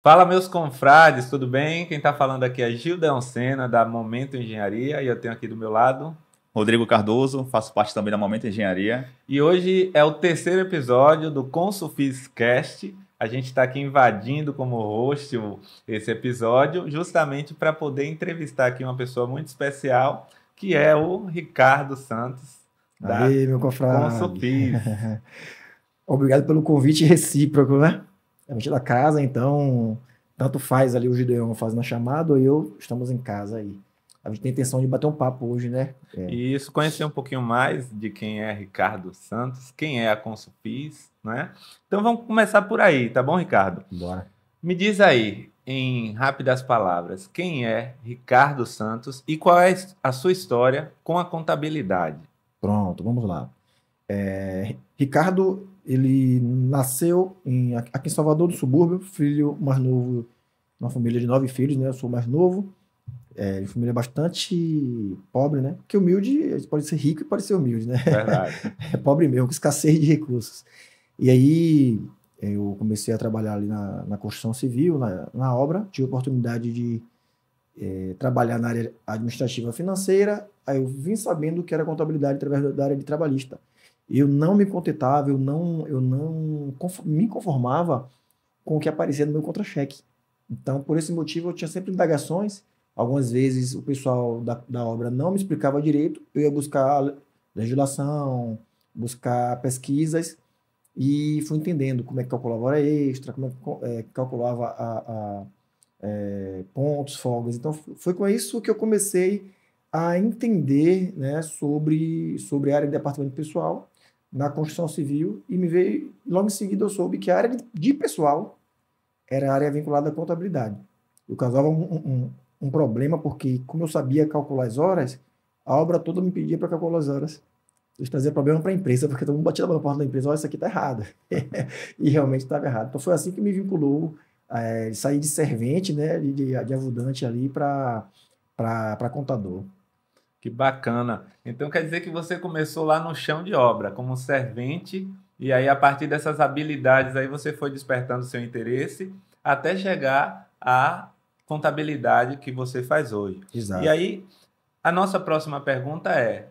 Fala, meus confrades, tudo bem? Quem está falando aqui é Gildeon Sena, da Momento Engenharia, e eu tenho aqui do meu lado. Rodrigo Cardoso, faço parte também da Momento Engenharia. E hoje é o terceiro episódio do Consufis Cast. A gente está aqui invadindo como host esse episódio, justamente para poder entrevistar aqui uma pessoa muito especial, que é o Ricardo Santos, da Aí, meu confrade. Consufis. Obrigado pelo convite recíproco, né? A gente é da casa, então, tanto faz ali o Gideon fazendo a chamada, ou eu estamos em casa aí. A gente tem intenção de bater um papo hoje, né? E isso, conhecer um pouquinho mais de quem é Ricardo Santos, quem é a Consufis, né? Então vamos começar por aí, tá bom, Ricardo? Bora. Me diz aí, em rápidas palavras, quem é Ricardo Santos e qual é a sua história com a contabilidade? Pronto, vamos lá. Ricardo, ele nasceu aqui em Salvador do subúrbio, filho mais novo, uma família de 9 filhos, né? Eu sou o mais novo. De família bastante pobre, né? Porque humilde pode ser rico e pode ser humilde, né? Verdade. É pobre mesmo, com escassez de recursos. E aí eu comecei a trabalhar ali na construção civil, na obra, tive a oportunidade de trabalhar na área administrativa financeira, aí eu vim sabendo que era contabilidade através da área de trabalhista. Eu não me contentava, eu não me conformava com o que aparecia no meu contra-cheque. Então, por esse motivo, eu tinha sempre indagações. Algumas vezes o pessoal da obra não me explicava direito, eu ia buscar legislação, buscar pesquisas e fui entendendo como é que calculava hora extra, como é que calculava pontos, folgas. Então, foi com isso que eu comecei a entender, né, sobre a área de departamento pessoal na construção civil e me veio, logo em seguida eu soube que a área de pessoal era a área vinculada à contabilidade. Eu causava um problema porque, como eu sabia calcular as horas, a obra toda me pedia para calcular as horas. Isso trazia problema para a empresa, porque todo mundo batia na porta da empresa, olha, isso aqui está errado. E realmente estava errado. Então foi assim que me vinculou, sair de servente, né, de ajudante ali para contador. Que bacana. Então quer dizer que você começou lá no chão de obra, como servente, e aí a partir dessas habilidades aí você foi despertando seu interesse até chegar à contabilidade que você faz hoje. E Exato. aí a nossa próxima pergunta é: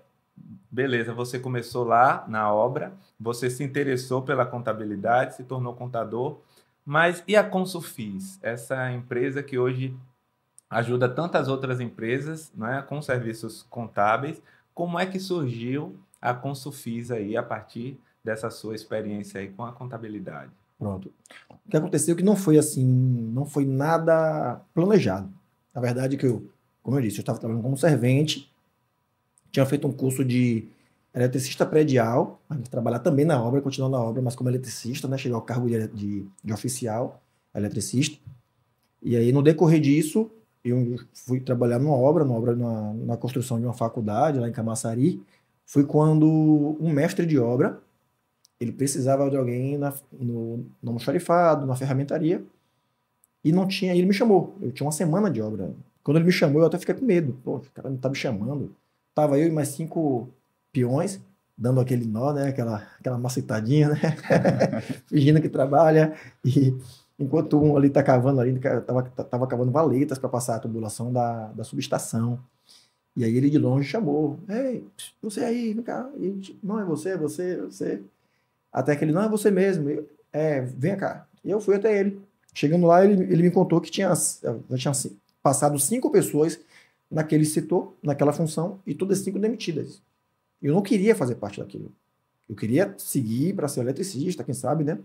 beleza, você começou lá na obra, você se interessou pela contabilidade, se tornou contador, mas e a Consufis, essa empresa que hoje ajuda tantas outras empresas, né, com serviços contábeis? Como é que surgiu a Consufis aí a partir dessa sua experiência aí com a contabilidade? Pronto. O que aconteceu é que não foi assim, não foi nada planejado. Na verdade, como eu disse, eu estava trabalhando como servente, tinha feito um curso de eletricista predial, a gente trabalhar também na obra, continuar na obra, mas como eletricista, né? Cheguei ao cargo de oficial eletricista. E aí, no decorrer disso, eu fui trabalhar na construção de uma faculdade lá em Camaçari. Foi quando um mestre de obra, ele precisava de alguém no almoxarifado, na ferramentaria, e não tinha, ele me chamou. Eu tinha uma semana de obra. Quando ele me chamou, eu até fiquei com medo. Pô, o cara não tá me chamando. Tava eu e mais 5 peões, dando aquele nó, né? Aquela macetadinha, né? Fingindo que trabalha. E enquanto um ali tá cavando ali, tava cavando valetas para passar a tubulação da subestação. E aí ele de longe chamou. Ei, você aí, vem cá. E, não, é você, é você, é você. Até que ele, não, é você mesmo. Vem cá. E eu fui até ele. Chegando lá, ele me contou que já tinha passado 5 pessoas naquele setor, naquela função, e todas 5 demitidas. Eu não queria fazer parte daquilo. Eu queria seguir para ser eletricista, quem sabe, né?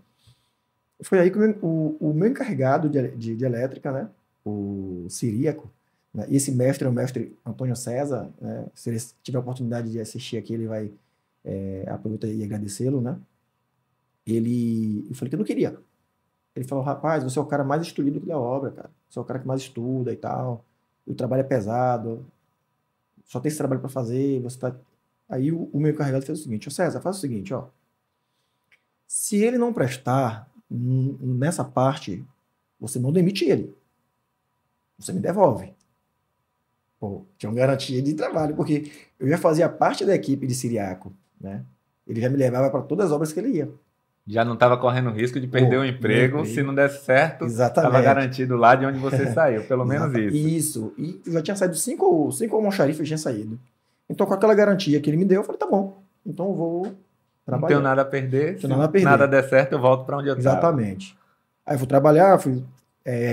Foi aí que o meu encarregado de elétrica, né? O Ciríaco, né? E esse mestre é o mestre Antônio César, né? Se ele tiver a oportunidade de assistir aqui, ele vai aproveitar e agradecê-lo, né? Eu falei que eu não queria. Ele falou, rapaz, você é o cara mais instruído aqui da obra, cara. Você é o cara que mais estuda e tal. O trabalho é pesado. Só tem esse trabalho para fazer. Você tá... Aí o meu encarregado fez o seguinte, ô César, faz o seguinte, ó. Se ele não prestar nessa parte, você não demite ele. Você me devolve. Pô, tinha uma garantia de trabalho, porque eu já fazia parte da equipe de Siriaco, né? Ele já me levava para todas as obras que ele ia. Já não estava correndo risco de perder o emprego. Se não desse certo, estava Exatamente. garantido lá de onde você saiu. Pelo menos isso. Isso. E eu já tinha saído cinco almoxarifas, eu tinha saído. Então, com aquela garantia que ele me deu, eu falei, tá bom, então eu vou Não trabalhar. tenho nada a perder. Não Se tenho nada a perder. nada der certo, eu volto para onde eu estava. Exatamente. Aí eu fui trabalhar, fui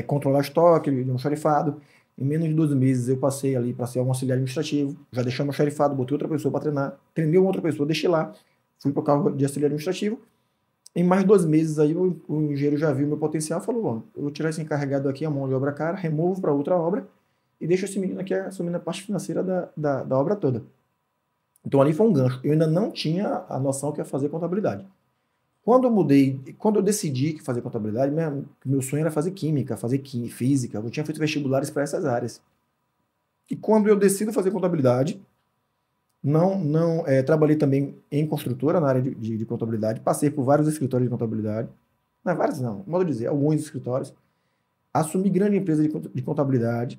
controlar estoque de almoxarifado. Em menos de 12 meses eu passei ali para ser um auxiliar administrativo. Já deixei o almoxarifado, botei outra pessoa para treinar. Treinei uma outra pessoa, deixei lá. Fui para o cargo de auxiliar administrativo. Em mais de 12 meses aí o engenheiro já viu o meu potencial e falou, bom, eu vou tirar esse encarregado aqui, a mão de obra cara, removo para outra obra e deixo esse menino aqui assumindo a parte financeira da obra toda. Então ali foi um gancho. Eu ainda não tinha a noção que ia fazer contabilidade. Quando eu decidi que fazer contabilidade, meu sonho era fazer química, fazer física. Eu tinha feito vestibulares para essas áreas. E quando eu decido fazer contabilidade, trabalhei também em construtora na área de contabilidade, passei por vários escritórios de contabilidade. Não, vários não, modo de dizer, alguns escritórios. Assumi grande empresa de contabilidade.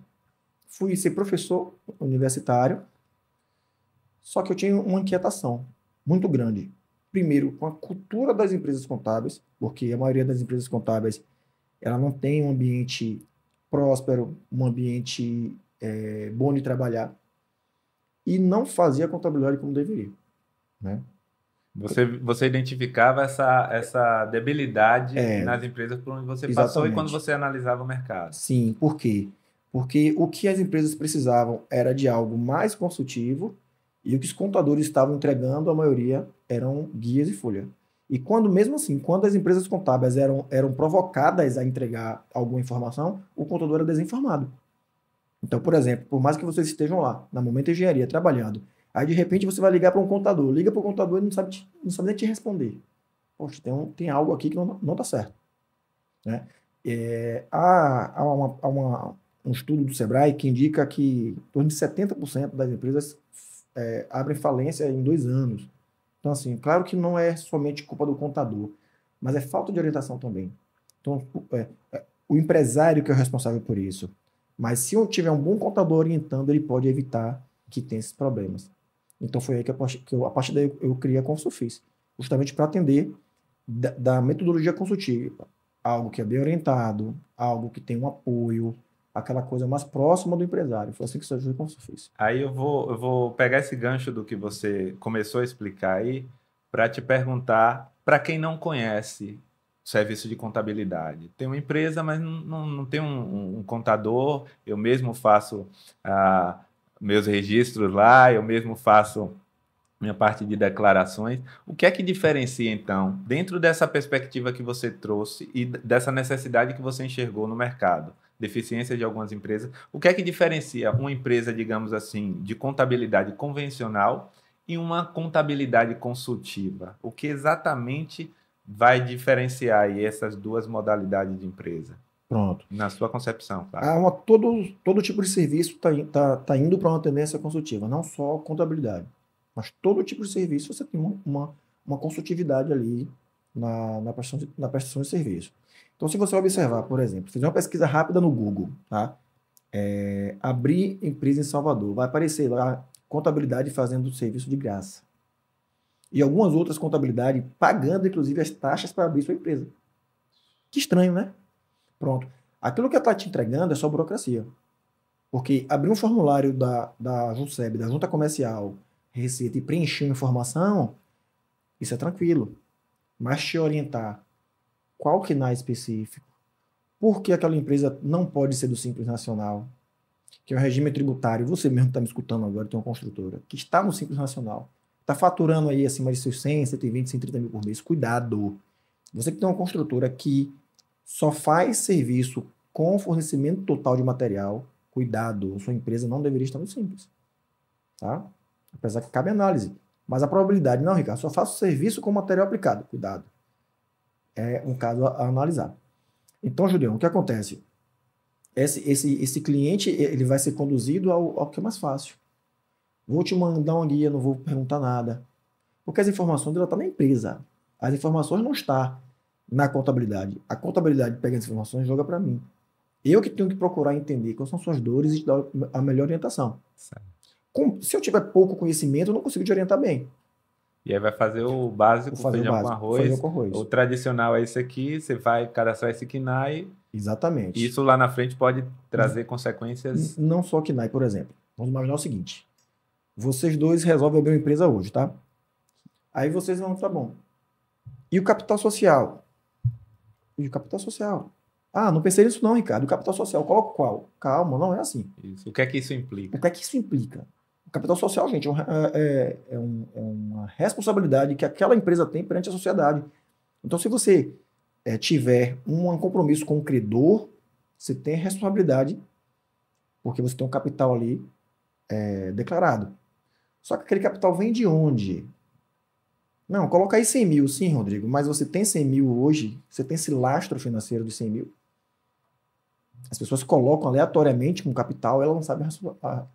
Fui ser professor universitário. Só que eu tinha uma inquietação muito grande. Primeiro, com a cultura das empresas contábeis, porque a maioria das empresas contábeis ela não tem um ambiente próspero, um ambiente bom de trabalhar, e não fazia a contabilidade como deveria. Né? Você identificava essa debilidade nas empresas por onde você passou e quando Exatamente. você analisava o mercado. Sim, por quê? Porque o que as empresas precisavam era de algo mais consultivo e o que os contadores estavam entregando, a maioria, eram guias e folha. E mesmo assim, quando as empresas contábeis eram provocadas a entregar alguma informação, o contador era desinformado. Então, por exemplo, por mais que vocês estejam lá, na Momento Engenharia, trabalhando, aí de repente você vai ligar para um contador, liga para o contador e não sabe nem te responder. Poxa, tem algo aqui que não está certo. Né? Há um estudo do Sebrae que indica que em torno de 70% das empresas abrem falência em 2 anos. Então, assim, claro que não é somente culpa do contador, mas é falta de orientação também. Então, o empresário que é o responsável por isso. Mas se eu tiver um bom contador orientando, ele pode evitar que tenha esses problemas. Então, foi aí que a partir daí eu criei a Consulfis, justamente para atender da metodologia consultiva. Algo que é bem orientado, algo que tem um apoio, aquela coisa mais próxima do empresário. Foi assim que surgiu o Consulfis. Aí eu vou pegar esse gancho do que você começou a explicar aí para te perguntar, para quem não conhece o serviço de contabilidade. Tem uma empresa, mas não tem um contador, eu mesmo faço meus registros lá, eu mesmo faço minha parte de declarações. O que é que diferencia, então, dentro dessa perspectiva que você trouxe e dessa necessidade que você enxergou no mercado, deficiência de algumas empresas, o que é que diferencia uma empresa, digamos assim, de contabilidade convencional e uma contabilidade consultiva? O que exatamente vai diferenciar aí essas duas modalidades de empresa? Pronto. Na sua concepção, claro. Todo tipo de serviço tá indo para uma tendência consultiva, não só contabilidade. Mas todo tipo de serviço você tem uma consultividade ali na prestação de serviço. Então, se você observar, por exemplo, fizer uma pesquisa rápida no Google, tá? Abrir empresa em Salvador, vai aparecer lá contabilidade fazendo serviço de graça. E algumas outras contabilidades pagando, inclusive, as taxas para abrir sua empresa. Que estranho, né? Pronto. Aquilo que ela está te entregando é só burocracia. Porque abrir um formulário da JUNCEB, da Junta Comercial, Receita, e preencher uma informação, isso é tranquilo. Mas te orientar qual CNAE específico, por que aquela empresa não pode ser do Simples Nacional, que é um regime tributário, você mesmo está me escutando agora, tem uma construtora, que está no Simples Nacional, está faturando aí acima de seus 100, 120, 130 mil por mês, cuidado. Você que tem uma construtora que só faz serviço com fornecimento total de material, cuidado, sua empresa não deveria estar no Simples. Tá? Apesar que cabe análise. Mas a probabilidade, não, Ricardo, só faço serviço com material aplicado. Cuidado. É um caso a analisar. Então, Julião, o que acontece? Esse cliente ele vai ser conduzido ao que é mais fácil. Vou te mandar uma guia, não vou perguntar nada. Porque as informações estão na empresa. As informações não estão na contabilidade. A contabilidade pega as informações e joga para mim. Eu que tenho que procurar entender quais são suas dores e te dar a melhor orientação. Se eu tiver pouco conhecimento, eu não consigo te orientar bem. E aí vai fazer o básico, Vou fazer o feijão com básico, feijão arroz. com arroz. O tradicional é esse aqui, você vai cadastrar esse KNAI. Exatamente. Isso lá na frente pode trazer consequências. Não só KNAI, por exemplo. Vamos imaginar o seguinte. Vocês dois resolvem abrir uma empresa hoje, tá? Aí vocês vão, tá bom. E o capital social? E o capital social? Ah, não pensei nisso não, Ricardo. O capital social, coloca qual? Calma, não é assim. Isso. O que é que isso implica? O que é que isso implica? O capital social, gente, é uma responsabilidade que aquela empresa tem perante a sociedade. Então, se você tiver um compromisso com o credor, você tem responsabilidade, porque você tem um capital ali declarado. Só que aquele capital vem de onde? Não, coloca aí 100 mil, sim, Rodrigo, mas você tem 100 mil hoje? Você tem esse lastro financeiro de 100 mil? As pessoas colocam aleatoriamente com capital, ela não sabe a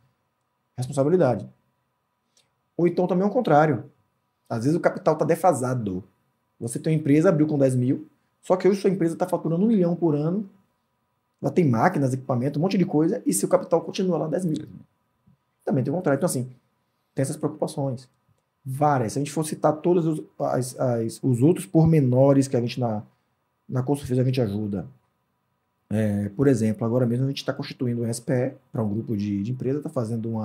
responsabilidade. Ou então também o contrário. Às vezes o capital está defasado. Você tem uma empresa, abriu com 10 mil, só que hoje sua empresa está faturando 1 milhão por ano, ela tem máquinas, equipamento, um monte de coisa, e seu capital continua lá 10 mil. Também tem o contrário. Então, assim, tem essas preocupações. Várias. Se a gente for citar todos os outros pormenores que a gente na Consulfis a gente ajuda. Por exemplo, agora mesmo a gente está constituindo um SPE para um grupo de empresa, está fazendo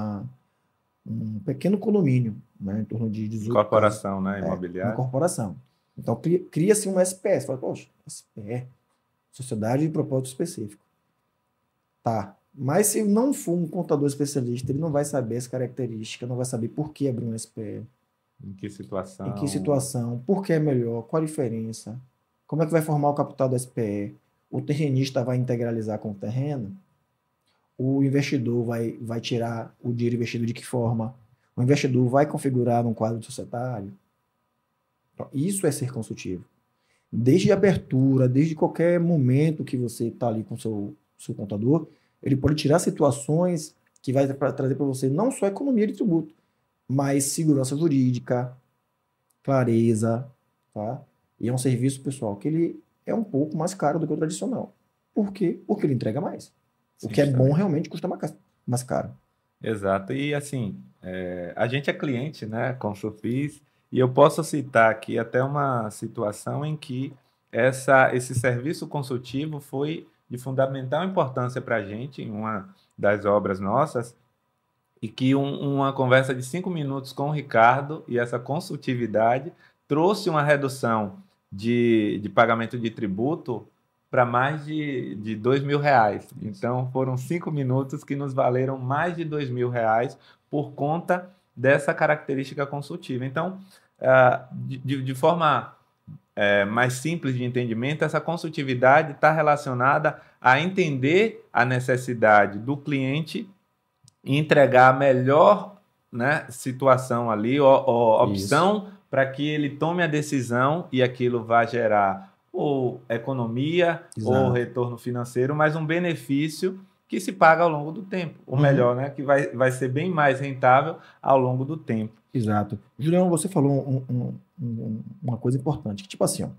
um pequeno condomínio, né, em torno de 18 Corporação, né? uma Imobiliária. corporação. Então, cria-se um SPE. Você fala, poxa, SPE, Sociedade de Propósito Específico. Tá. Mas se não for um contador especialista, ele não vai saber as características, não vai saber por que abrir um SPE. Em que situação? Em que situação, por que é melhor, qual a diferença, como é que vai formar o capital do SPE, o terrenista vai integralizar com o terreno, o investidor vai tirar o dinheiro investido de que forma, o investidor vai configurar um quadro societário. Então, isso é ser consultivo. Desde a abertura, desde qualquer momento que você está ali com o seu contador, ele pode tirar situações que vai trazer para você não só economia de tributo, mas segurança jurídica, clareza, tá? E é um serviço, pessoal, que ele é um pouco mais caro do que o tradicional. Por quê? Porque ele entrega mais. Sim, o que é bom realmente custa mais caro. Exato. E assim, a gente é cliente, né, com o Consulfis, e eu posso citar aqui até uma situação em que esse serviço consultivo foi de fundamental importância para a gente em uma das obras nossas, e que uma conversa de 5 minutos com o Ricardo e essa consultividade trouxe uma redução de pagamento de tributo para mais de R$2.000. Então, foram 5 minutos que nos valeram mais de R$2.000 por conta dessa característica consultiva. Então, de forma mais simples de entendimento, essa consultividade está relacionada a entender a necessidade do cliente e entregar a melhor, né, situação ali, opção para que ele tome a decisão e aquilo vai gerar ou economia, Exato, ou retorno financeiro, mas um benefício que se paga ao longo do tempo. Ou melhor, né, que vai ser bem mais rentável ao longo do tempo. Exato. Julião, você falou uma coisa importante, que tipo assim, ó,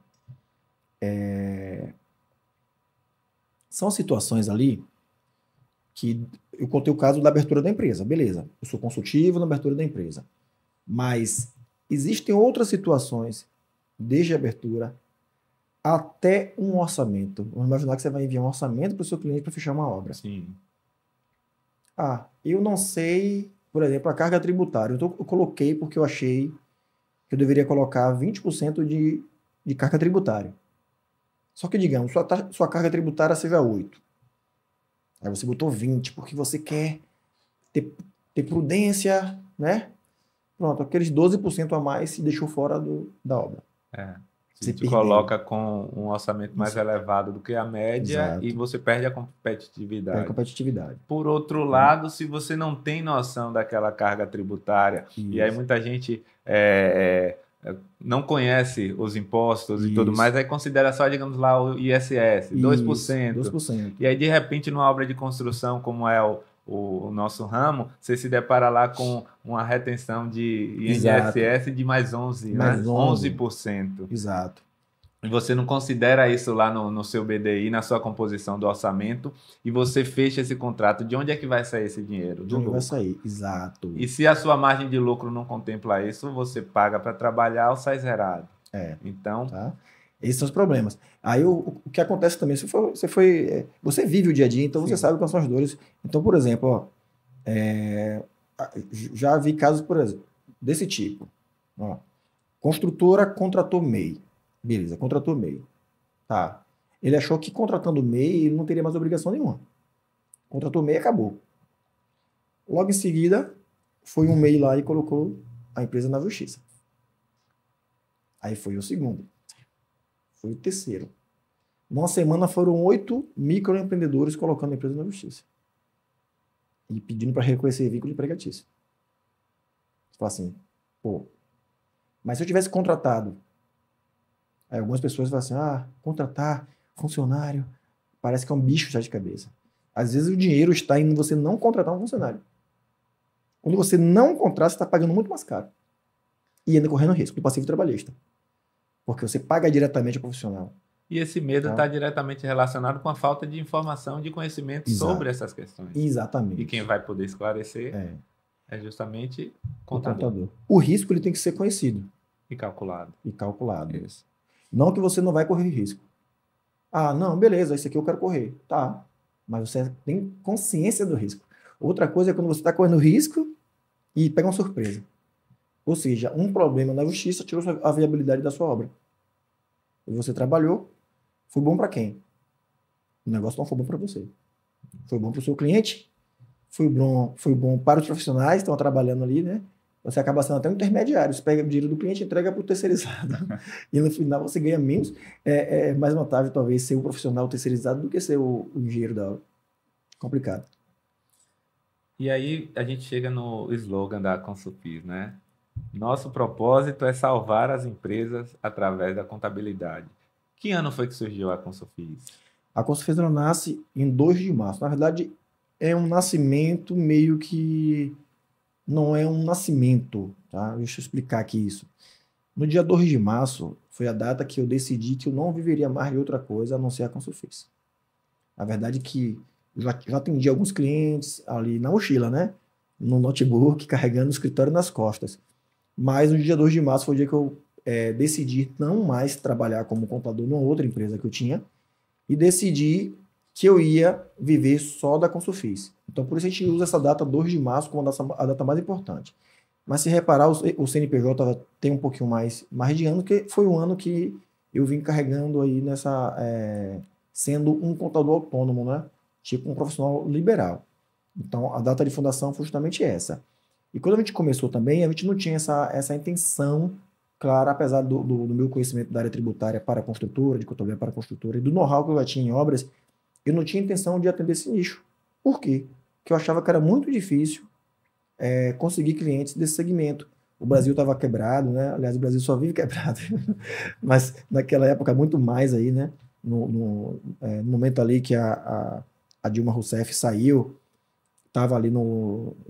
são situações ali que eu contei o caso da abertura da empresa, beleza, eu sou consultivo na abertura da empresa, mas existem outras situações, desde a abertura até um orçamento. Vamos imaginar que você vai enviar um orçamento para o seu cliente para fechar uma obra. Sim. Eu não sei, por exemplo, a carga tributária. Eu coloquei porque eu achei que eu deveria colocar 20% de carga tributária. Só que, digamos, sua carga tributária seja 8. Aí você botou 20 porque você quer ter prudência, né? Pronto, aqueles 12% a mais se deixou fora da obra. Você coloca com um orçamento mais elevado do que a média. Exato. E você perde a competitividade. Perde a competitividade. Por outro lado, se você não tem noção daquela carga tributária, e aí muita gente não conhece os impostos e tudo mais, aí considera só, digamos lá, o ISS, 2%. 2%. E aí, de repente, numa obra de construção como é o nosso ramo, você se depara lá com uma retenção de INSS de mais 11%. Exato. e você não considera isso lá no seu BDI, na sua composição do orçamento, e você fecha esse contrato, de onde é que vai sair esse dinheiro? De onde vai sair? Exato. E se a sua margem de lucro não contempla isso, você paga para trabalhar ou sai zerado. Então, tá? Esses são os problemas. Aí o que acontece também, você vive o dia a dia, então você sabe quais são as dores. Então, por exemplo, ó, já vi casos, por exemplo, desse tipo. Ó, construtora contratou MEI. Beleza, contratou MEI. Tá. Ele achou que contratando MEI ele não teria mais obrigação nenhuma. Contratou MEI e acabou. Logo em seguida, foi um MEI lá e colocou a empresa na justiça. Aí foi o segundo. Foi o terceiro. Numa semana foram 8 microempreendedores colocando a empresa na justiça. E pedindo para reconhecer vínculo empregatício. Você fala assim, pô, mas se eu tivesse contratado, aí algumas pessoas falam assim, contratar funcionário parece que é um bicho já de cabeça. Às vezes o dinheiro está em você não contratar um funcionário. Quando você não contrata, você está pagando muito mais caro. E ainda correndo risco do passivo trabalhista. Porque você paga diretamente ao profissional. E esse medo está diretamente relacionado com a falta de informação, de conhecimento sobre essas questões. Exatamente. E quem vai poder esclarecer é justamente o contador. O risco ele tem que ser conhecido. E calculado. Isso. Não que você não vai correr risco. Não, beleza, isso aqui eu quero correr. Tá. Mas você tem consciência do risco. Outra coisa é quando você está correndo risco e pega uma surpresa. Ou seja, um problema na justiça tirou a viabilidade da sua obra. E você trabalhou, foi bom para quem? O negócio não foi bom para você. Foi bom para o seu cliente, foi bom para os profissionais que estão trabalhando ali, né? Você acaba sendo até um intermediário. Você pega o dinheiro do cliente e entrega para o terceirizado. E no final você ganha menos. É mais vantável, talvez, ser o profissional terceirizado do que ser o engenheiro da obra. Complicado. E aí a gente chega no slogan da Consulfis, né? Nosso propósito é salvar as empresas através da contabilidade. Que ano foi que surgiu a Consulfis? A Consulfis nasce em 2 de março. Na verdade, é um nascimento meio que... Não é um nascimento, tá? Deixa eu explicar aqui isso. No dia 2 de março foi a data que eu decidi que eu não viveria mais de outra coisa a não ser a Consulfis. A verdade é que eu já atendi alguns clientes ali na mochila, né? No notebook, carregando o escritório nas costas. Mas no dia 2 de março foi o dia que eu decidi não mais trabalhar como contador numa outra empresa que eu tinha e decidi que eu ia viver só da Consulfis. Então, por isso a gente usa essa data 2 de março como a data mais importante. Mas se reparar, o CNPJ tem um pouquinho mais de ano, que foi o ano que eu vim carregando aí sendo um contador autônomo, né? Tipo um profissional liberal. Então, a data de fundação foi justamente essa. E quando a gente começou também, a gente não tinha essa intenção clara, apesar do meu conhecimento da área tributária para a construtora, de contabilidade para a construtora, e do know-how que eu já tinha em obras, eu não tinha intenção de atender esse nicho. Por quê? Porque eu achava que era muito difícil conseguir clientes desse segmento. O Brasil estava quebrado, né? Aliás, o Brasil só vive quebrado. Mas naquela época, muito mais aí, né? No momento ali que a Dilma Rousseff saiu, estava ali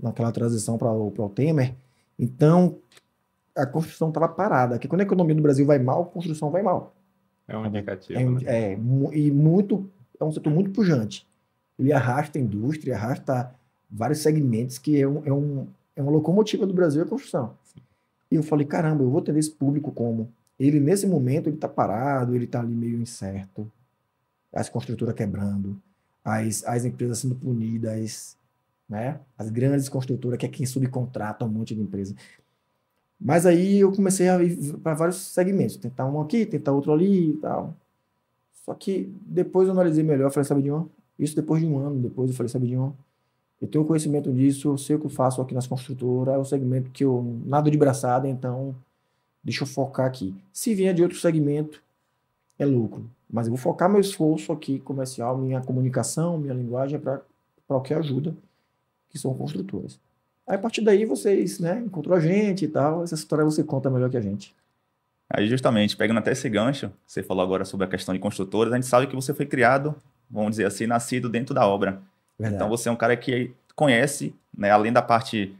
naquela transição para o Temer, então a construção estava parada. Porque quando a economia do Brasil vai mal, a construção vai mal. É um indicativo. É um setor muito pujante. Ele arrasta a indústria, arrasta vários segmentos, que é uma locomotiva do Brasil, a construção. Sim. E eu falei, caramba, eu vou atender esse público como? Ele, nesse momento, ele está parado, ele está ali meio incerto, as construtoras quebrando, as empresas sendo punidas, né? As grandes construtoras, que é quem subcontrata um monte de empresa. Mas aí eu comecei a ir para vários segmentos, tentar um aqui, tentar outro ali e tal. Só que depois eu analisei melhor, falei, sabe de uma? Isso depois de um ano, depois eu falei, sabe de uma? Eu tenho conhecimento disso, eu sei o que eu faço aqui nas construtoras, é o segmento que eu nado de braçada, então deixa eu focar aqui. Se vier de outro segmento, é lucro. Mas eu vou focar meu esforço aqui comercial, minha comunicação, minha linguagem para o que ajuda, que são construtoras. Aí, a partir daí, vocês, né, encontrou a gente e tal. Essa história você conta melhor que a gente. Aí, justamente, pegando até esse gancho, você falou agora sobre a questão de construtoras, a gente sabe que você foi criado, vamos dizer assim, nascido dentro da obra. Verdade. Então, você é um cara que conhece, né, além da parte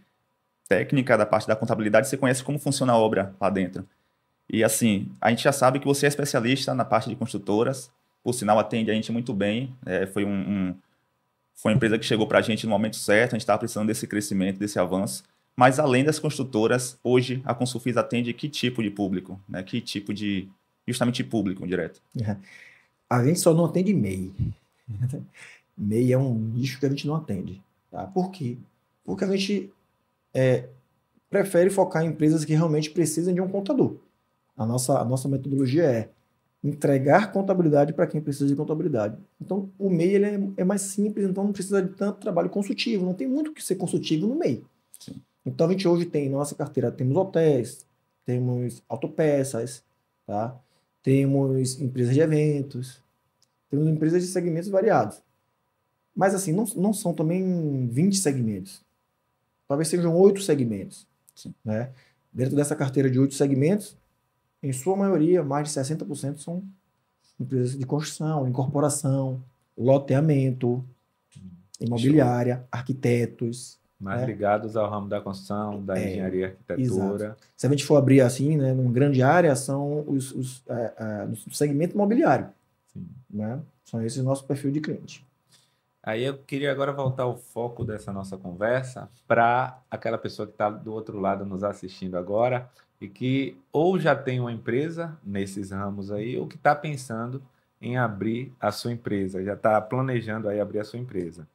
técnica, da parte da contabilidade, você conhece como funciona a obra lá dentro. E assim, a gente já sabe que você é especialista na parte de construtoras, por sinal atende a gente muito bem, foi uma empresa que chegou para a gente no momento certo, a gente estava precisando desse crescimento, desse avanço. Mas além das construtoras, hoje a Consulfis atende que tipo de público? Né? Que tipo de, justamente público direto? A gente só não atende MEI. MEI é um nicho que a gente não atende. Tá? Por quê? Porque a gente prefere focar em empresas que realmente precisam de um contador. A nossa metodologia é entregar contabilidade para quem precisa de contabilidade. Então, o MEI ele é mais simples, então não precisa de tanto trabalho consultivo. Não tem muito o que ser consultivo no MEI. Sim. Então, a gente hoje tem, na nossa carteira, temos hotéis, temos autopeças, tá? Temos empresas de eventos, temos empresas de segmentos variados. Mas, assim, não são também 20 segmentos. Talvez sejam 8 segmentos. Sim. Né? Dentro dessa carteira de 8 segmentos, em sua maioria, mais de 60% são empresas de construção, incorporação, loteamento, imobiliária, arquitetos. Mais né? ligados ao ramo da construção, da engenharia e arquitetura. Exato. Se a gente for abrir assim, né, numa grande área, são no segmento imobiliário. Sim. Né? São esses o nosso perfil de cliente. Aí eu queria agora voltar o foco dessa nossa conversa para aquela pessoa que está do outro lado nos assistindo agora e que ou já tem uma empresa nesses ramos aí ou que está pensando em abrir a sua empresa, já está planejando aí abrir a sua empresa.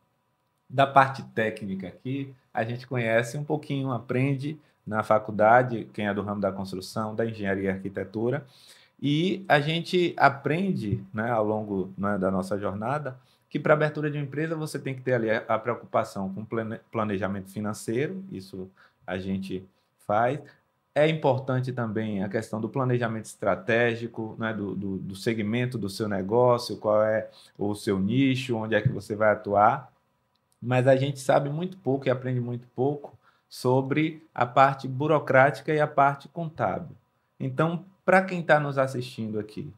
Da parte técnica aqui, a gente conhece um pouquinho, aprende na faculdade, quem é do ramo da construção, da engenharia e arquitetura, e a gente aprende, né, ao longo, né, da nossa jornada que para a abertura de uma empresa você tem que ter ali a preocupação com planejamento financeiro, isso a gente faz. É importante também a questão do planejamento estratégico, né, do segmento do seu negócio, qual é o seu nicho, onde é que você vai atuar. Mas a gente sabe muito pouco e aprende muito pouco sobre a parte burocrática e a parte contábil. Então, para quem está nos assistindo aqui,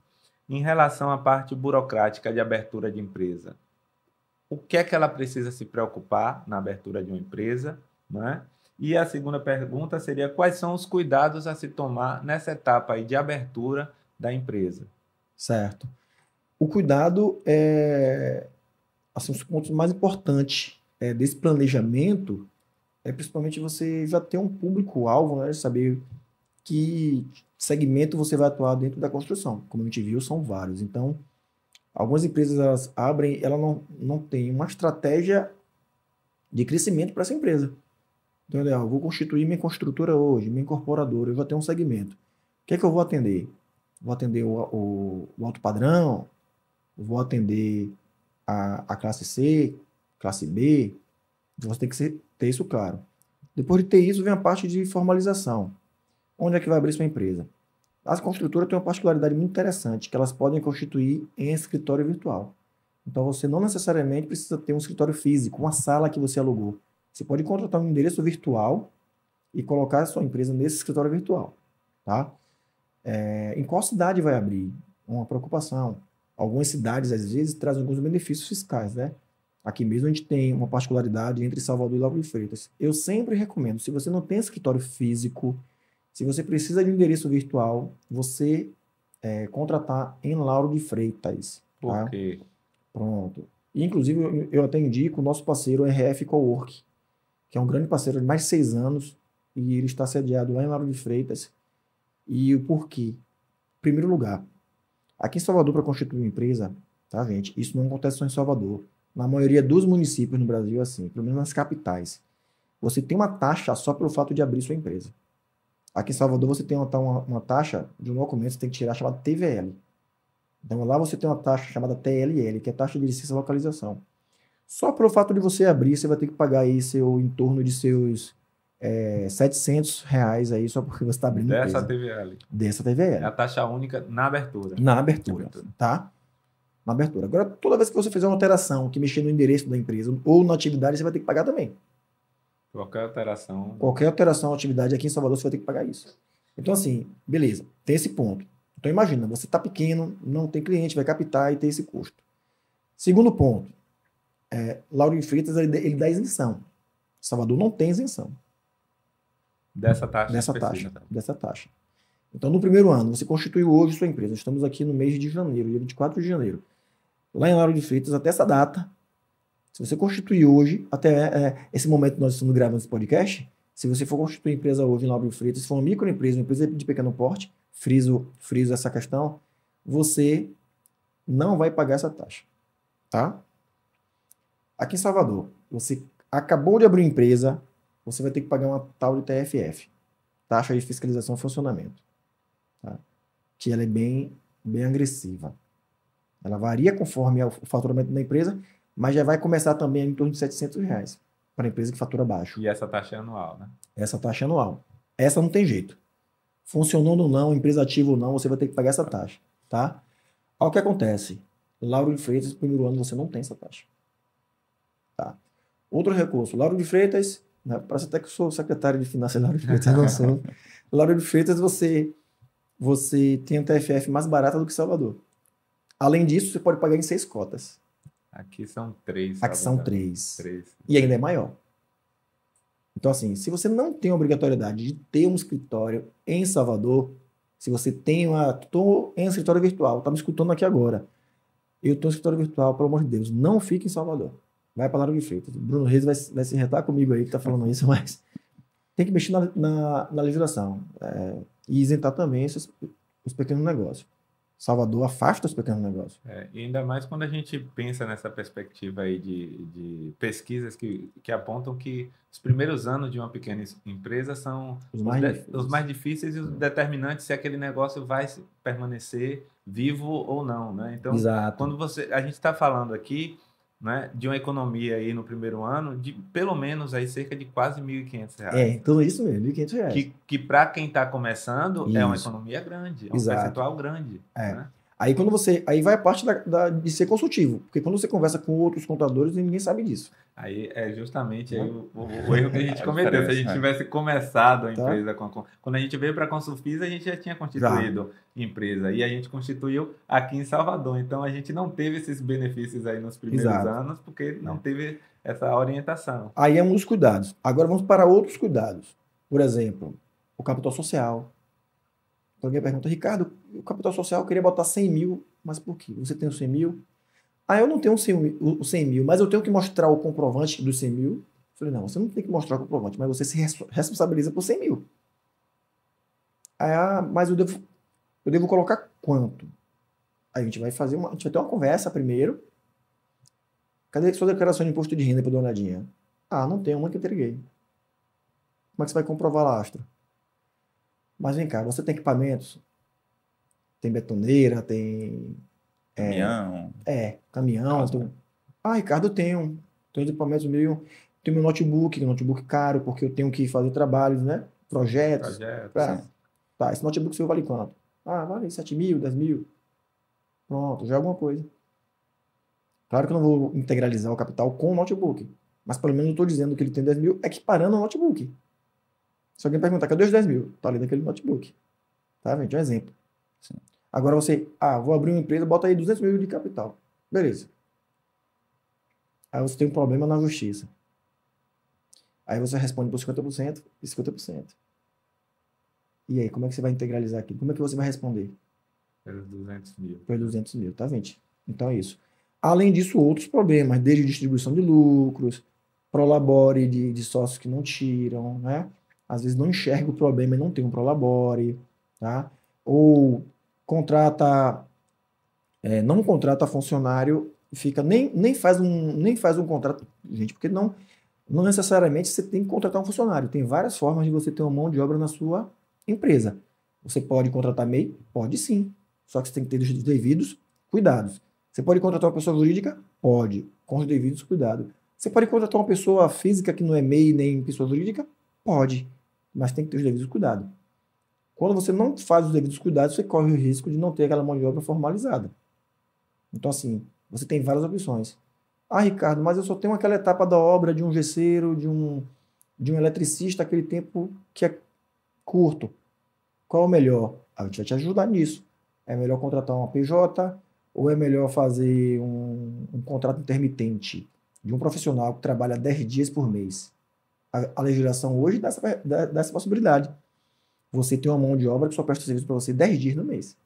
em relação à parte burocrática de abertura de empresa, o que é que ela precisa se preocupar na abertura de uma empresa, né? E a segunda pergunta seria quais são os cuidados a se tomar nessa etapa aí de abertura da empresa? Certo. O cuidado é assim, os pontos mais importantes desse planejamento é principalmente você já ter um público-alvo, né? Saber que segmento você vai atuar dentro da construção. Como a gente viu, são vários. Então, algumas empresas elas abrem, ela não tem uma estratégia de crescimento para essa empresa. Então, eu vou constituir minha construtora hoje, minha incorporadora, eu vou ter um segmento. O que é que eu vou atender? Vou atender o alto padrão, vou atender a classe C, classe B. Então, você tem que ter isso claro. Depois de ter isso, vem a parte de formalização. Onde é que vai abrir sua empresa? As construtoras têm uma particularidade muito interessante, que elas podem constituir em escritório virtual. Então, você não necessariamente precisa ter um escritório físico, uma sala que você alugou. Você pode contratar um endereço virtual e colocar a sua empresa nesse escritório virtual. Tá? Em qual cidade vai abrir? Uma preocupação. Algumas cidades, às vezes, trazem alguns benefícios fiscais, né? Aqui mesmo a gente tem uma particularidade entre Salvador e Lauro de Freitas. Eu sempre recomendo, se você não tem escritório físico, se você precisa de um endereço virtual, você contratar em Lauro de Freitas. Tá? Por quê? Pronto. E, inclusive, eu até indico o nosso parceiro, o RF Cowork, que é um grande parceiro de mais de 6 anos, e ele está sediado lá em Lauro de Freitas. E o porquê? Em primeiro lugar, aqui em Salvador, para constituir uma empresa, tá, gente? Isso não acontece só em Salvador. Na maioria dos municípios no Brasil é assim, pelo menos nas capitais. Você tem uma taxa só pelo fato de abrir sua empresa. Aqui em Salvador você tem uma taxa de um documento que você tem que tirar chamada TVL. Então lá você tem uma taxa chamada TLL, que é taxa de licença e localização. Só pelo fato de você abrir, você vai ter que pagar aí em torno de seus R$700 aí, só porque você está abrindo Dessa empresa. TVL. Dessa TVL. É a taxa única na abertura. Na abertura, tá? Na abertura. Agora, toda vez que você fizer uma alteração que mexer no endereço da empresa ou na atividade, você vai ter que pagar também. Qualquer alteração. Qualquer alteração à atividade aqui em Salvador, você vai ter que pagar isso. Então, assim, beleza, tem esse ponto. Então, imagina, você está pequeno, não tem cliente, vai captar e tem esse custo. Segundo ponto, Lauro de Freitas, ele dá isenção. Salvador não tem isenção. Dessa taxa Dessa específica. taxa. Dessa taxa. Então, no primeiro ano, você constituiu hoje sua empresa. Estamos aqui no mês de janeiro, dia 24 de janeiro. Lá em Lauro de Freitas, até essa data, se você constituir hoje, até esse momento que nós estamos gravando esse podcast, se você for constituir empresa hoje em Lauro de Freitas, se for uma microempresa, uma empresa de pequeno porte, friso essa questão, você não vai pagar essa taxa. Tá? Aqui em Salvador, você acabou de abrir empresa, você vai ter que pagar uma tal de TFF, taxa de fiscalização e funcionamento, tá? Que ela é bem agressiva. Ela varia conforme o faturamento da empresa, mas já vai começar também em torno de R$700 para a empresa que fatura baixo. E essa taxa é anual, né? Essa taxa é anual. Essa não tem jeito. Funcionando ou não, empresa ativa ou não, você vai ter que pagar essa taxa, tá? Olha o que acontece. Lauro de Freitas, no primeiro ano, você não tem essa taxa. Tá? Outro recurso. Lauro de Freitas, né, parece até que eu sou secretário de Finanças de Lauro de Freitas, não sou. Lauro de Freitas, você tem a TFF mais barata do que Salvador. Além disso, você pode pagar em 6 cotas. Aqui são 3. Aqui são 3. 3. E ainda é maior. Então, assim, se você não tem a obrigatoriedade de ter um escritório em Salvador, se você tem estou em um escritório virtual, tá me escutando aqui agora. Eu estou em escritório virtual, pelo amor de Deus, não fique em Salvador. Vai para Lauro de Freitas. Bruno Reis vai se irritar comigo aí que tá falando isso, mas tem que mexer na legislação. E isentar também os pequenos negócios. Salvador afasta os pequenos negócios. E ainda mais quando a gente pensa nessa perspectiva aí de pesquisas que apontam que os primeiros anos de uma pequena empresa são os mais difíceis e os determinantes se aquele negócio vai permanecer vivo ou não, né? Então, exato. Quando a gente está falando aqui, né, de uma economia aí no primeiro ano de pelo menos aí cerca de quase R$1.500. Então isso mesmo, R$1.500. Que para quem está começando é uma economia grande, é um percentual grande. Né? Aí aí vai a parte de ser consultivo, porque quando você conversa com outros contadores, ninguém sabe disso. Aí é justamente aí o erro que a gente cometeu. Se a gente tivesse começado a empresa quando a gente veio para a Consulfis, a gente já tinha constituído empresa e a gente constituiu aqui em Salvador. Então a gente não teve esses benefícios aí nos primeiros anos porque não teve essa orientação. Aí é um dos cuidados. Agora vamos para outros cuidados. Por exemplo, o capital social. Então alguém pergunta, Ricardo, o capital social eu queria botar 100 mil, mas por quê? Você tem os 100 mil? Eu não tenho os 100 mil, mas eu tenho que mostrar o comprovante dos 100 mil. Eu falei, não, você não tem que mostrar o comprovante, mas você se responsabiliza por 100 mil. Mas eu devo colocar quanto? Aí a gente vai ter uma conversa primeiro. Cadê sua declaração de imposto de renda para dar uma olhadinha? Não tem uma que eu entreguei. Como é que você vai comprovar a lastro? Mas vem cá, você tem equipamentos? Tem betoneira, tem... Caminhão. Caminhão. Ricardo, eu tenho equipamentos meus. Tenho meu notebook caro, porque eu tenho que fazer trabalhos, né? Projetos. Tá, esse notebook seu vale quanto? Vale 7 mil, 10 mil. Pronto, já é alguma coisa. Claro que eu não vou integralizar o capital com o notebook. Mas pelo menos eu estou dizendo que ele tem 10 mil equiparando o notebook. Se alguém perguntar, cadê os 10 mil? Tá ali naquele notebook. Tá, gente? Um exemplo. Sim. Agora você, vou abrir uma empresa, bota aí 200 mil de capital. Beleza. Aí você tem um problema na justiça. Aí você responde por 50% e 50%. E aí, como é que você vai integralizar aqui? Como é que você vai responder? Pelos 200 mil. Pelos 200 mil, tá, gente? Então é isso. Além disso, outros problemas, desde distribuição de lucros, prolabore de sócios que não tiram, né? Às vezes não enxerga o problema e não tem um prolabore, tá? Ou não contrata funcionário e fica nem faz um contrato, gente, porque não necessariamente você tem que contratar um funcionário. Tem várias formas de você ter uma mão de obra na sua empresa. Você pode contratar MEI? Pode sim. Só que você tem que ter os devidos cuidados. Você pode contratar uma pessoa jurídica? Pode, com os devidos cuidados. Você pode contratar uma pessoa física que não é MEI nem pessoa jurídica? Pode, mas tem que ter os devidos cuidados. Quando você não faz os devidos cuidados, você corre o risco de não ter aquela mão de obra formalizada. Então, assim, você tem várias opções. Ricardo, mas eu só tenho aquela etapa da obra de um gesseiro, de um eletricista, aquele tempo que é curto. Qual é o melhor? A gente vai te ajudar nisso. É melhor contratar uma PJ ou é melhor fazer um contrato intermitente de um profissional que trabalha 10 dias por mês? A legislação hoje dá essa possibilidade. você tem uma mão de obra que só presta serviço para você 10 dias no mês.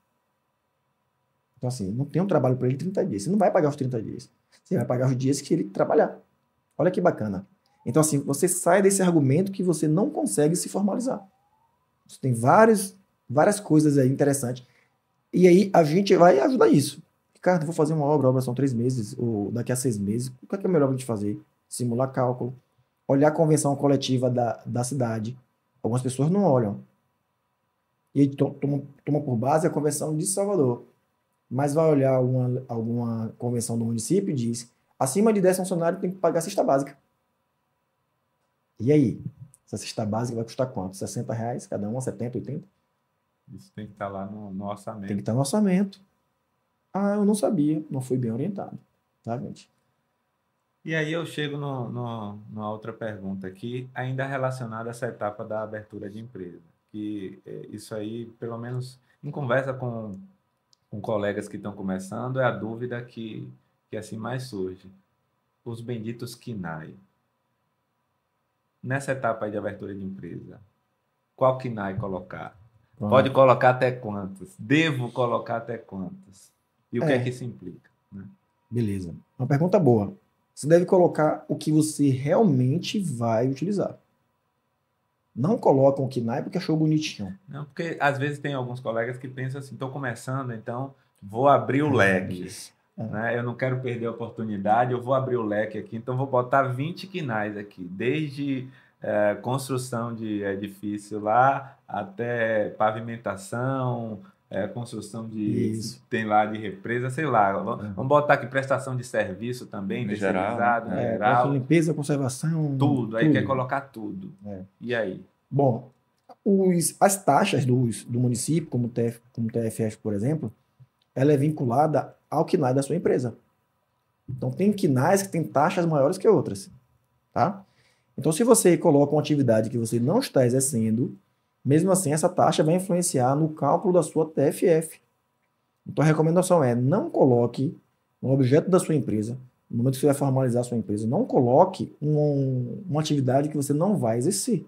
Então, assim, não tem um trabalho para ele 30 dias. Você não vai pagar os 30 dias. Você vai pagar os dias que ele trabalhar. Olha que bacana. Então, assim, você sai desse argumento que você não consegue se formalizar. Você tem várias coisas aí interessantes. E aí, a gente vai ajudar isso. Ricardo, vou fazer uma obra, a obra são 3 meses, ou daqui a 6 meses. O que é melhor a gente fazer? Simular cálculo. Olhar a convenção coletiva da cidade. Algumas pessoas não olham. E aí toma por base a convenção de Salvador. Mas vai olhar alguma convenção do município e diz: acima de 10 funcionários tem que pagar a cesta básica. E aí? Essa cesta básica vai custar quanto? R$60 cada uma, 70, 80? Isso tem que estar lá no orçamento. Tem que estar no orçamento. Ah, eu não sabia, não fui bem orientado. Tá, gente? E aí eu chego numa outra pergunta aqui, ainda relacionada a essa etapa da abertura de empresa. Que isso aí, pelo menos em conversa com colegas que estão começando, é a dúvida que assim mais surge. Os benditos KNAI. Nessa etapa aí de abertura de empresa, qual KNAI colocar? Pronto. Pode colocar até quantos? Devo colocar até quantos? E o que é que isso implica? Né? Beleza. Uma pergunta boa. Você deve colocar o que você realmente vai utilizar. Não colocam o KNAI porque achou bonitinho. Não, porque às vezes tem alguns colegas que pensam assim, estou começando, então vou abrir o leque. Né? Eu não quero perder a oportunidade, eu vou abrir o leque aqui, então vou botar 20 KNAIs aqui, desde construção de edifício lá, até pavimentação, construção de tem lá de represa, sei lá. Vamos botar aqui prestação de serviço também, terceirizado, geral. Geral. Limpeza, conservação. Tudo. Aí quer colocar tudo. E aí? Bom, as taxas do município, como o TFF, por exemplo, ela é vinculada ao KNAI da sua empresa. Então, tem KNAIs que têm taxas maiores que outras. Tá? Então, se você coloca uma atividade que você não está exercendo, mesmo assim, essa taxa vai influenciar no cálculo da sua TFF. Então, a recomendação é: não coloque no objeto da sua empresa, no momento que você vai formalizar a sua empresa, não coloque uma atividade que você não vai exercer,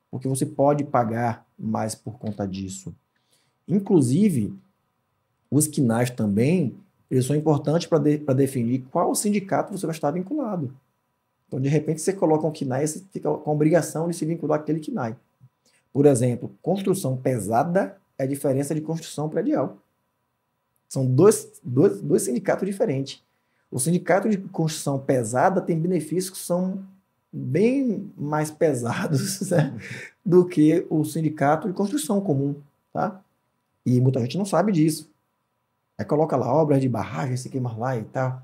porque você pode pagar mais por conta disso. Inclusive, os KNAIs também, eles são importantes para definir qual sindicato você vai estar vinculado. Então, de repente, você coloca um KNAI e você fica com a obrigação de se vincular àquele KNAI. Por exemplo, construção pesada é a diferença de construção predial. São dois sindicatos diferentes. O sindicato de construção pesada tem benefícios que são bem mais pesados, né, do que o sindicato de construção comum. Tá? E muita gente não sabe disso. Aí coloca lá obras de barragem, se queima lá e tal.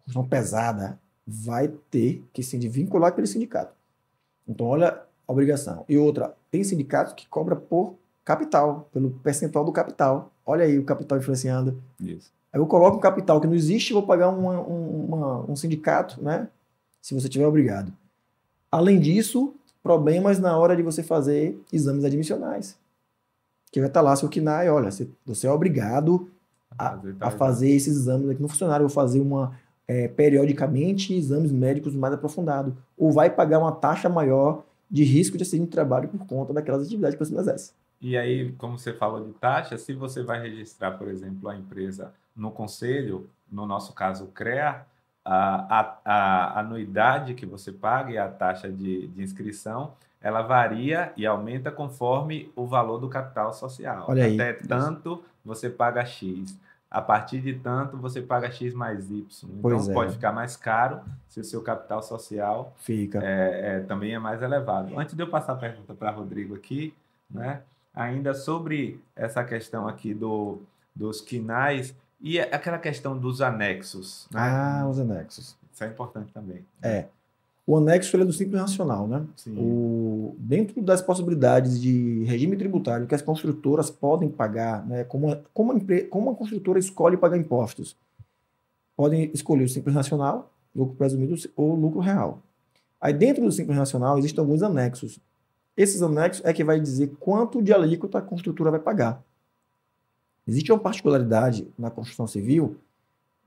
Construção pesada. Vai ter que se vincular aquele sindicato. Então, olha a obrigação. E outra, tem sindicatos que cobra por capital, pelo percentual do capital. Olha aí o capital influenciando. Isso. Aí eu coloco um capital que não existe e vou pagar um sindicato, né? Se você tiver obrigado. Além disso, problemas na hora de você fazer exames admissionais. Que vai estar lá seu KNAI, olha, você é obrigado a fazer esses exames aqui no funcionário. Eu vou fazer periodicamente exames médicos mais aprofundados. Ou vai pagar uma taxa maior de risco de acidente de trabalho por conta daquelas atividades que você exerce. E aí, como você falou de taxa, se você vai registrar, por exemplo, a empresa no conselho, no nosso caso o CREA, a anuidade que você paga e a taxa de inscrição, ela varia e aumenta conforme o valor do capital social. Olha aí. Até tanto você paga X. A partir de tanto, você paga X mais Y. Então, pode ficar mais caro se o seu capital social também é mais elevado. Antes de eu passar a pergunta para Rodrigo aqui, né, ainda sobre essa questão aqui dos KNAIs e aquela questão dos anexos. Né? Os anexos. Isso é importante também. O anexo ele é do Simples Nacional, né? Dentro das possibilidades de regime tributário que as construtoras podem pagar, né? Como a construtora escolhe pagar impostos? Podem escolher o Simples Nacional, lucro presumido ou lucro real. Aí dentro do Simples Nacional existem alguns anexos. Esses anexos é que vai dizer quanto de alíquota a construtora vai pagar. Existe uma particularidade na construção civil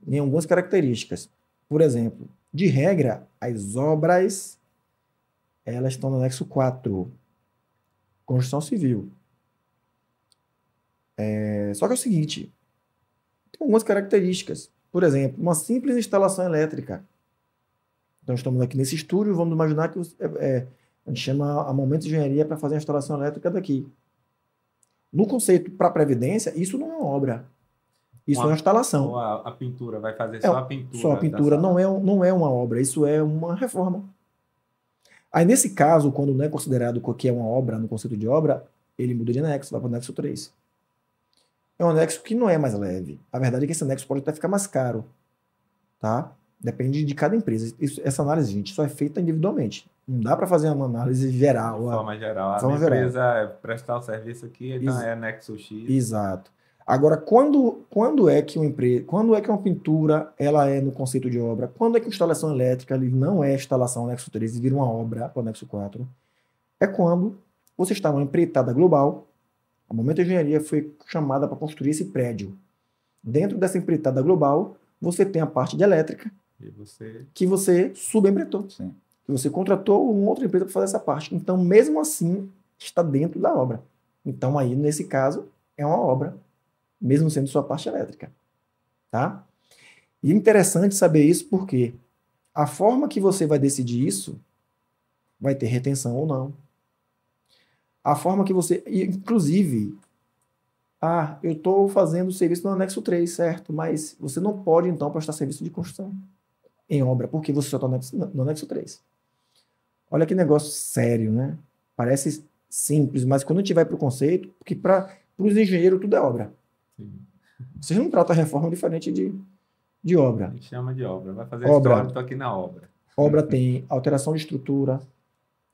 em algumas características. Por exemplo, de regra, as obras elas estão no anexo 4, construção civil. Só que é o seguinte, tem algumas características. Por exemplo, uma simples instalação elétrica. Então, estamos aqui nesse estúdio, vamos imaginar que a gente chama a Momentos de Engenharia para fazer a instalação elétrica daqui. No conceito para previdência, isso não é uma obra. Isso é uma instalação. Ou a pintura, vai fazer só a pintura. Só a pintura não é uma obra, isso é uma reforma. Aí, nesse caso, quando não é considerado que é uma obra no conceito de obra, ele muda de anexo, vai para o anexo 3. É um anexo que não é mais leve. A verdade é que esse anexo pode até ficar mais caro. Tá? Depende de cada empresa. Essa análise, gente, só é feita individualmente. Não dá para fazer uma análise geral. De forma geral. A empresa prestar o serviço aqui, então é anexo X. Exato. Agora, quando é que uma pintura ela é no conceito de obra? Quando é que a instalação elétrica ele não é instalação anexo 3 e vira uma obra para o anexo 4? É quando você está numa empreitada global, a Momento Engenharia foi chamada para construir esse prédio. Dentro dessa empreitada global, você tem a parte de elétrica, que você subempreitou. Sim. Que você contratou uma outra empresa para fazer essa parte. Então, mesmo assim, está dentro da obra. Então, aí, nesse caso, é uma obra, mesmo sendo sua parte elétrica. Tá? E é interessante saber isso porque a forma que você vai decidir isso vai ter retenção ou não. A forma que você... Inclusive, eu estou fazendo serviço no anexo 3, certo? Mas você não pode, então, prestar serviço de construção em obra, porque você só está no anexo 3. Olha que negócio sério, né? Parece simples, mas quando a gente vai para o conceito, porque para os engenheiros tudo é obra. Sim. Vocês não tratam a reforma diferente de obra. A gente chama de obra. Vai fazer obra. história, estou aqui na obra. Obra tem alteração de estrutura,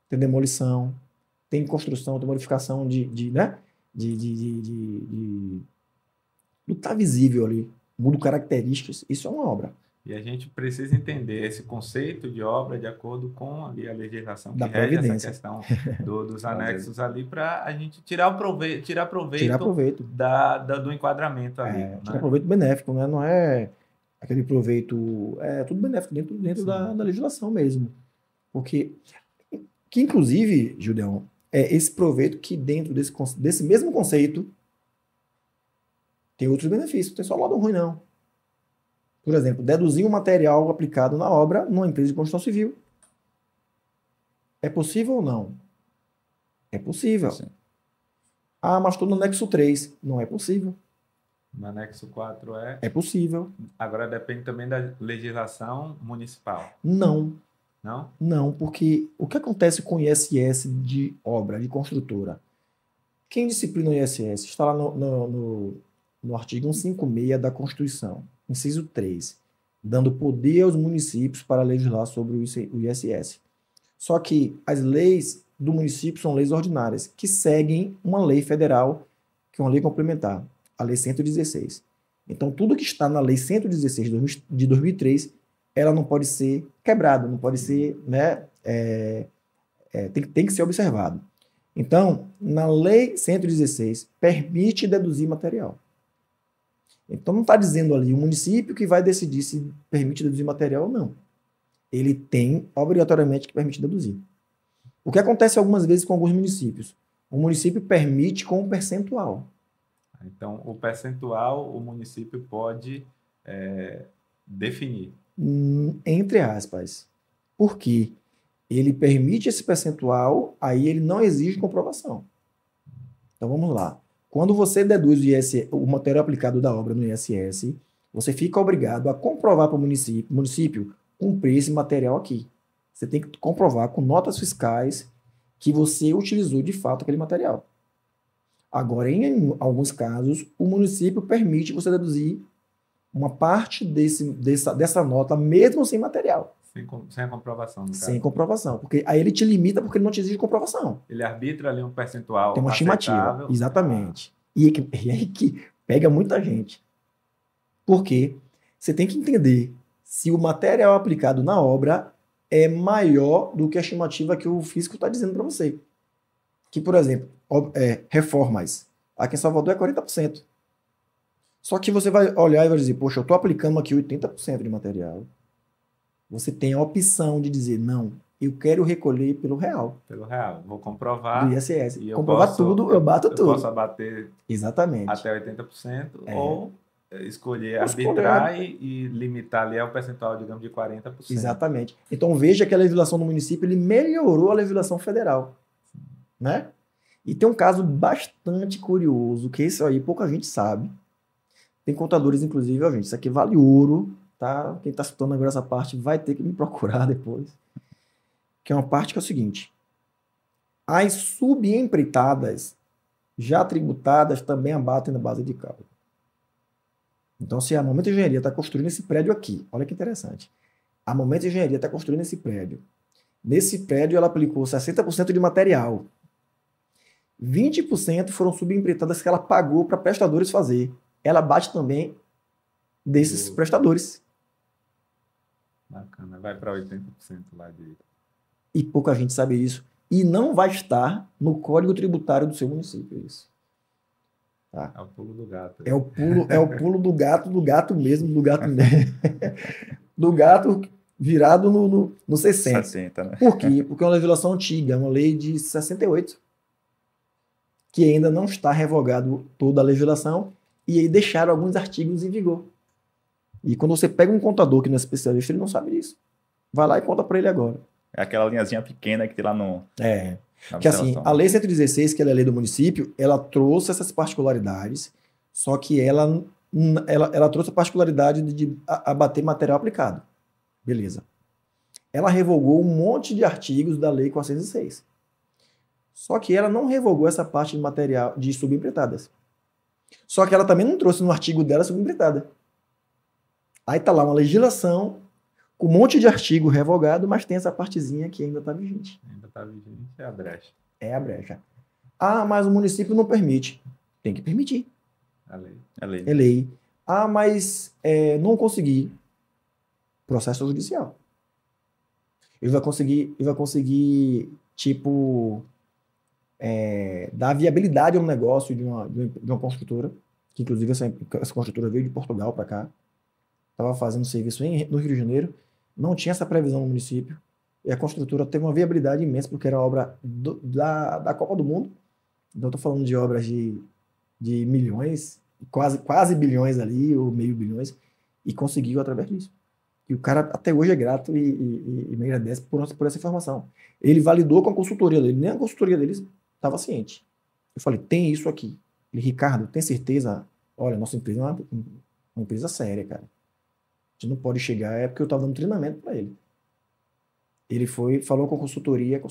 tem demolição, tem construção, tem modificação né? Não está visível ali. Muda características. Isso é uma obra. E a gente precisa entender esse conceito de obra de acordo com ali a legislação que da rege previdência. essa questão dos anexos ali para a gente tirar proveito do enquadramento ali. Né? Tirar proveito benéfico, né? Não é aquele proveito... É tudo benéfico dentro da legislação mesmo. Porque, que inclusive, Gildeão, é esse proveito que dentro desse mesmo conceito tem outros benefícios. Não tem só lado ruim, não. Por exemplo, deduzir um material aplicado na obra numa empresa de construção civil. É possível ou não? É possível. Sim. Mas estou no anexo 3. Não é possível. No anexo 4 é? É possível. Agora depende também da legislação municipal. Não. Não? Não, porque o que acontece com o ISS de obra, de construtora? Quem disciplina o ISS? Está lá no artigo 156 da Constituição, inciso 3, dando poder aos municípios para legislar sobre o ISS. Só que as leis do município são leis ordinárias, que seguem uma lei federal, que é uma lei complementar, a Lei 116. Então, tudo que está na Lei 116 de 2003, ela não pode ser quebrada, não pode ser, né, tem que ser observado. Então, na Lei 116, permite deduzir material. Então, não está dizendo ali o município que vai decidir se permite deduzir material ou não. Ele tem, obrigatoriamente, que permite deduzir. O que acontece algumas vezes com alguns municípios? O município permite com um percentual. Então, o percentual o município pode definir. Entre aspas. Por quê? Ele permite esse percentual, aí ele não exige comprovação. Então, vamos lá. Quando você deduz o material aplicado da obra no ISS, você fica obrigado a comprovar para o município cumprir esse material aqui. Você tem que comprovar com notas fiscais que você utilizou de fato aquele material. Agora, em alguns casos, o município permite você deduzir uma parte dessa nota, mesmo sem material. Sem a comprovação, no caso. Sem comprovação. Porque aí ele te limita porque ele não te exige comprovação. Ele arbitra ali um percentual. Tem uma estimativa. Exatamente. E aí que pega muita gente. Porque você tem que entender se o material aplicado na obra é maior do que a estimativa que o físico está dizendo para você. Que, por exemplo, reformas. Aqui em Salvador é 40%. Só que você vai olhar e vai dizer, poxa, eu estou aplicando aqui 80% de material. Você tem a opção de dizer, não, eu quero recolher pelo real, Pelo real. Vou do comprovar. ISS. E eu Comprovar posso- tudo, eu bato Eu tudo. posso abater Exatamente. até 80% É. ou escolher Ou arbitrar e limitar ali ao percentual, digamos, de 40%. Exatamente. Então veja que a legislação do município ele melhorou a legislação federal, né? E tem um caso bastante curioso, que isso aí pouca gente sabe. Tem contadores, inclusive, ó, gente, isso aqui vale ouro, tá? Quem está escutando agora essa parte vai ter que me procurar depois. Que é uma parte que é o seguinte: as subempreitadas já tributadas também abatem na base de cálculo. Então, se a Momento Engenharia está construindo esse prédio aqui, olha que interessante. A Momento Engenharia está construindo esse prédio. Nesse prédio, ela aplicou 60% de material. 20% foram subempreitadas que ela pagou para prestadores fazer. Ela bate também desses prestadores. Bacana. Vai para 80% lá de... E pouca gente sabe isso. E não vai estar no Código Tributário do seu município isso. Tá? É o pulo do gato. É o pulo do gato mesmo, do gato do gato virado no 60. 60, né? Por quê? Porque é uma legislação antiga, é uma lei de 68, que ainda não está revogado toda a legislação, e aí deixaram alguns artigos em vigor. E quando você pega um contador que não é especialista, ele não sabe disso. Vai lá e conta para ele agora. É aquela linhazinha pequena que tem lá no... na Que assim, observação. a Lei 116, que ela é a lei do município, ela trouxe essas particularidades, só que ela trouxe a particularidade de abater material aplicado. Beleza. Ela revogou um monte de artigos da Lei 406. Só que ela não revogou essa parte de material de subempreitadas. Só que ela também não trouxe no artigo dela subempreitada. Aí tá lá uma legislação com um monte de artigo revogado, mas tem essa partezinha que ainda está vigente. Ainda está vigente, é a brecha. É a brecha. Ah, mas o município não permite. Tem que permitir. A lei. É lei. É lei. Ah, mas não consegui. Processo judicial. Ele vai conseguir tipo, dar viabilidade ao negócio de uma construtora, que inclusive essa construtora veio de Portugal para cá. Estava fazendo serviço no Rio de Janeiro. Não tinha essa previsão no município. E a construtora teve uma viabilidade imensa, porque era obra da Copa do Mundo. Então, estou falando de obras de milhões, quase bilhões ali, ou meio bilhões, e conseguiu através disso. E o cara até hoje é grato e me agradece por essa informação. Ele validou com a consultoria dele, nem a consultoria deles estava ciente. Eu falei, tem isso aqui. Ele, Ricardo, tem certeza? Olha, nossa empresa é uma empresa séria, cara. A gente não pode chegar, é porque eu estava dando treinamento para ele. Ele falou com a consultoria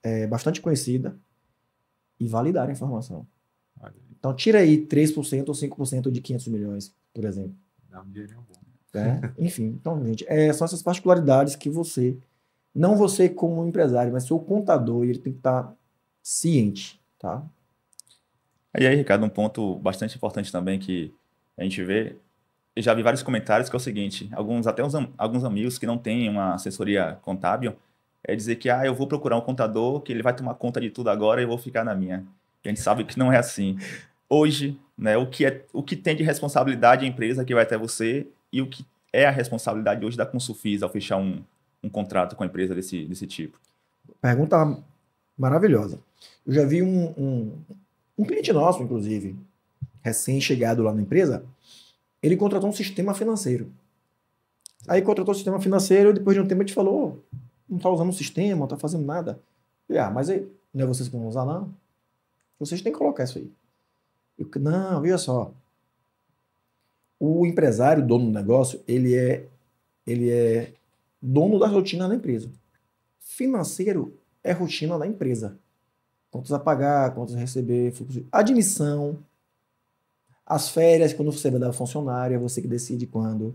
é bastante conhecida, e validaram a informação. Então, tira aí 3% ou 5% de 500 milhões, por exemplo. Dá um dinheirinho bom. Enfim, então, gente, são essas particularidades que não você como empresário, mas seu contador, ele tem que estar ciente, tá? E aí, Ricardo, um ponto bastante importante também que a gente vê, eu já vi vários comentários que é o seguinte, alguns amigos que não têm uma assessoria contábil, dizer que eu vou procurar um contador que ele vai tomar conta de tudo agora e eu vou ficar na minha. A gente sabe que não é assim. Hoje, né, o que tem de responsabilidade a empresa que vai até você e o que é a responsabilidade hoje da Consulfis ao fechar um contrato com a empresa desse tipo? Pergunta maravilhosa. Eu já vi um cliente nosso, inclusive, recém-chegado lá na empresa, ele contratou um sistema financeiro. Aí contratou o sistema financeiro, depois de um tempo a gente falou, não está usando o sistema, não está fazendo nada. Eu, mas aí, não é vocês que vão usar, não? Vocês têm que colocar isso aí. Não, veja só. O empresário, dono do negócio, ele é dono da rotina da empresa. Financeiro é rotina da empresa. Contas a pagar, contas a receber, admissão, as férias, quando você vai dar ao funcionário, é você que decide quando.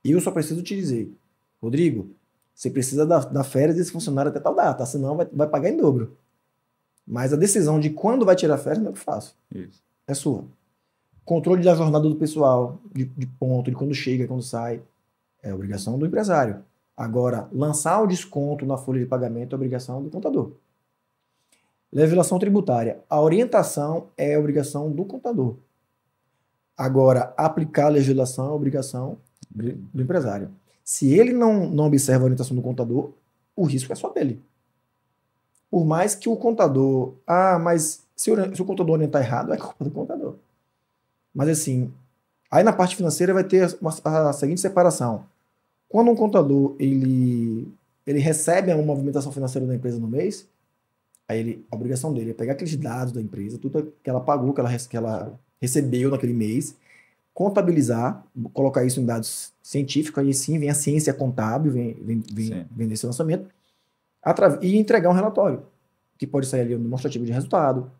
E eu só preciso te dizer, Rodrigo, você precisa dar férias desse funcionário até tal data, senão vai pagar em dobro. Mas a decisão de quando vai tirar férias não é o que eu faço. Isso. É sua. Controle da jornada do pessoal, de ponto, de quando chega, quando sai, é obrigação do empresário. Agora, lançar o desconto na folha de pagamento é obrigação do contador. Legislação tributária. A orientação é obrigação do contador. Agora, aplicar a legislação é obrigação do empresário. Se ele não observa a orientação do contador, o risco é só dele. Por mais que o contador... mas se o contador orientar errado, é culpa do contador. Mas assim, aí na parte financeira vai ter a seguinte separação. Quando um contador ele recebe uma movimentação financeira da empresa no mês, aí a obrigação dele é pegar aqueles dados da empresa, tudo que ela pagou, que ela recebeu naquele mês, contabilizar, colocar isso em dados científicos, aí sim vem a ciência contábil, vem desse lançamento, e entregar um relatório, que pode sair ali um demonstrativo de resultado,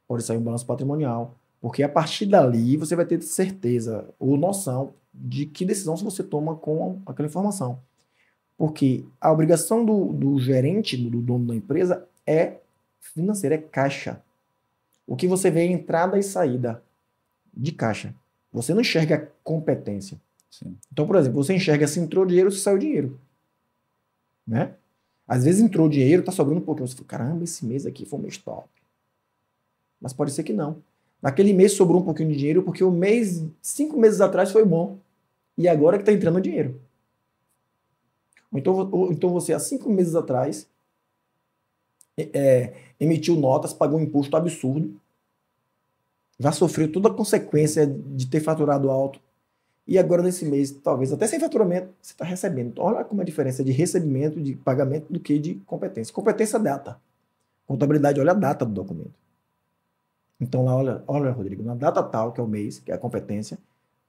pode sair um balanço patrimonial, porque a partir dali você vai ter certeza ou noção de que decisão você toma com aquela informação. Porque a obrigação do gerente, do dono da empresa, é financeira, é caixa. O que você vê é entrada e saída de caixa. Você não enxerga competência. Sim. Então, por exemplo, você enxerga se entrou dinheiro ou se saiu dinheiro. Né? Às vezes entrou dinheiro, tá sobrando um pouquinho. Você fala, caramba, esse mês aqui foi um mês top. Mas pode ser que não. Naquele mês sobrou um pouquinho de dinheiro porque o mês, 5 meses atrás foi bom. E agora que está entrando dinheiro. Ou então você, há 5 meses atrás, emitiu notas, pagou um imposto absurdo, já sofreu toda a consequência de ter faturado alto. E agora, nesse mês, talvez até sem faturamento, você está recebendo. Então, olha como é a diferença de recebimento, de pagamento, do que de competência. Competência é data. Contabilidade olha a data do documento. Então, lá, olha, Rodrigo, na data tal, que é o mês, que é a competência,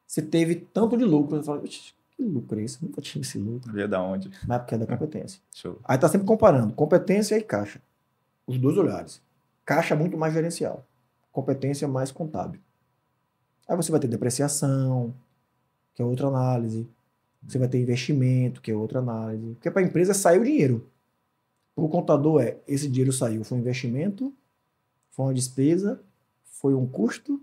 você teve tanto de lucro. Você fala, que lucro é esse? Nunca tive esse lucro. Veio da onde? Mas porque é da competência. Show. Aí está sempre comparando competência e caixa. Os dois olhares. Caixa muito mais gerencial. Competência mais contábil. Aí você vai ter depreciação, que é outra análise. Você vai ter investimento, que é outra análise. Porque para a empresa saiu dinheiro. Para o contador esse dinheiro saiu. Foi um investimento, foi uma despesa, foi um custo.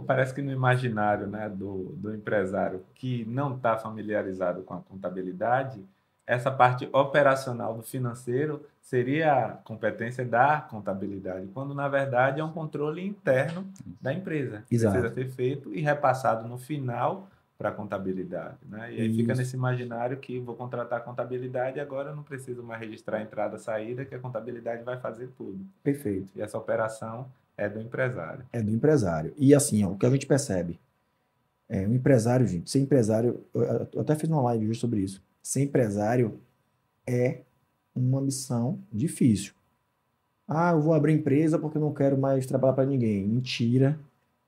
Parece que no imaginário, né, do empresário que não está familiarizado com a contabilidade, essa parte operacional do financeiro seria a competência da contabilidade, quando na verdade é um controle interno da empresa, que Exato. precisa ser feito e repassado no final para a contabilidade. Né? E aí fica nesse imaginário que vou contratar a contabilidade e agora eu não preciso mais registrar a entrada e saída, que a contabilidade vai fazer tudo. Perfeito. E essa operação é do empresário. É do empresário. E assim, o que a gente percebe, um empresário, gente, ser empresário, eu até fiz uma live hoje sobre isso, ser empresário é uma missão difícil. Eu vou abrir empresa porque eu não quero mais trabalhar para ninguém. Mentira.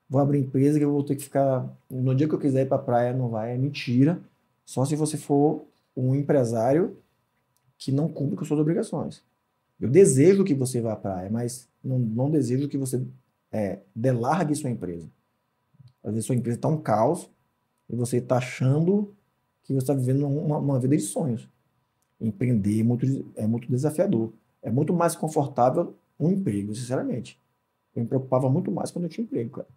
Vou abrir empresa que eu vou ter que ficar... No dia que eu quiser ir para a praia, não vai. É mentira. Só se você for um empresário que não cumpre com suas obrigações. Eu desejo que você vá à praia, mas não desejo que você delargue sua empresa. Às vezes sua empresa está um caos e você está achando que você está vivendo uma vida de sonhos. Empreender é muito desafiador. É muito mais confortável um emprego, sinceramente. Eu me preocupava muito mais quando eu tinha emprego, cara.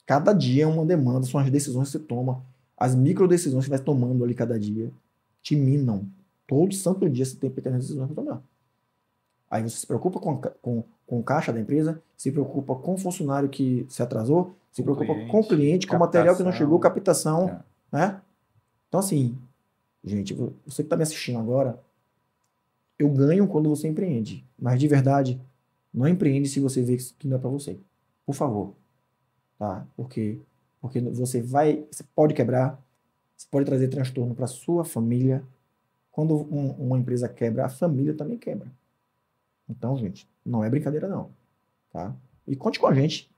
Cada dia é uma demanda, são as decisões que você toma. As micro decisões que você vai tomando ali cada dia te minam. Todo santo dia você tem pequenas decisões para tomar. Aí você se preocupa com o caixa da empresa, se preocupa com o funcionário que se atrasou, se preocupa com o cliente, com o material que não chegou, captação, né? Então, assim, gente, você que está me assistindo agora, eu ganho quando você empreende. Mas, de verdade, não empreende se você vê que não é para você. Por favor. Tá? Porque você pode quebrar, você pode trazer transtorno para sua família. Quando uma empresa quebra, a família também quebra. Então, gente, não é brincadeira não. Tá? E conte com a gente.